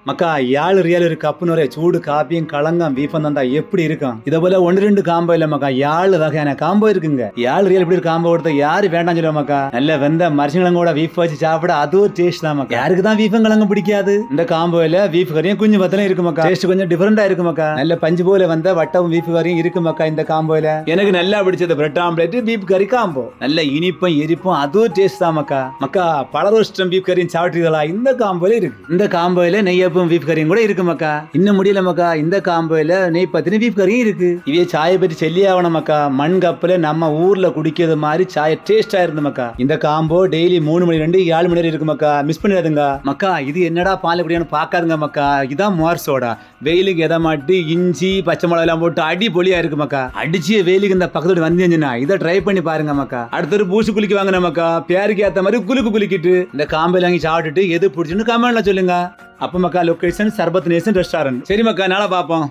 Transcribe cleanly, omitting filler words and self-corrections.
மக்கா 7 ஒரு கப்பு நிறைய சூடு காப்பியும் கலங்கம் பீஃபும் தந்தா எப்படி இருக்கும்? இதை போல 1-2 காம்போ இல்ல மக்கா, 7 வகையான காம்போ இருக்குங்க. 7 இப்படி ஒரு காம்போ கொடுத்த யாரு வேண்டாம் சொல்லுவா மக்கா? நல்ல வெந்த மரிசிங்கிழங்கோட பீஃப் வச்சு சாப்பிட அது ஒரு டேஸ்ட் தான் மக்கா. யாருக்கு தான் பீஃபும் கலங்கம் பிடிக்காது? இந்த காம்போல பீஃப் கறியும் குஞ்சு பத்தலும் இருக்கு மக்கா. டேஸ்ட் கொஞ்சம் டிஃபரெண்டா இருக்கு மக்கா. நல்ல பஞ்சு போல வந்த வட்டவும் பீஃப் கறியும் இருக்கு மக்கா. இந்த காம்போல எனக்கு நல்லா பிடிச்சது பிரெட் ஆம்லெட் பீஃப் கறி காம்போ. நல்ல இனிப்பும் எரிப்பும் அது ஒரு டேஸ்ட் தான் மக்கா. மக்கா பல ரோஸ்டம் பீஃப் கறியும் சாப்பிட்டீங்களா? இந்த காம்போல இருக்கு. இந்த காம்போல நெய்யப்பம் பீஃப் கறியும் கூட இருக்கு மக்கா. இன்னும் முடியல மக்கா, இந்த காம்போல நெய் பத்தினி பீஃப் கறியும் இருக்கு. இவே சாயை பற்றி சொல்லி ஆகணும் மக்கா. மண் கப்பல நம்ம ஊர்ல குடிக்கிறது மாதிரி சாய டேஸ்டா இருந்து மக்கா. இந்த காம்போ டெய்லி 3 மணி 7 மணி இருக்கு மக்கா. மிஸ் பண்ணிடாதுங்க மக்கா. இது என்னடா பால் குடியான்னு பாக்காதுங்க மக்கா. இதான் மோர் சோடா. வெயிலுக்கு எதை மாட்டு இஞ்சி பச்சை மிளகா எல்லாம் போட்டு அடி பொலியா இருக்கு மக்கா. அடிச்சு வெயிலுக்கு இந்த பக்கத்தோட வந்தீங்கன்னா இதை ட்ரை பண்ணி பாருங்க மக்கா. அடுத்த ஒரு பூசு குளிக்க வாங்கின மக்கா. பேருக்கு ஏத்த மாதிரி குளிக்கிட்டு இந்த காம்பையில வாங்கி சாப்பிட்டுட்டு எது பிடிச்சுன்னு கமெண்ட்ல சொல்லுங்க. அப்ப மக்கா லொகேஷன் சர்பத் நேசன் ரெஸ்டாரண்ட். சரி மக்கா, நாளை பாப்போம்.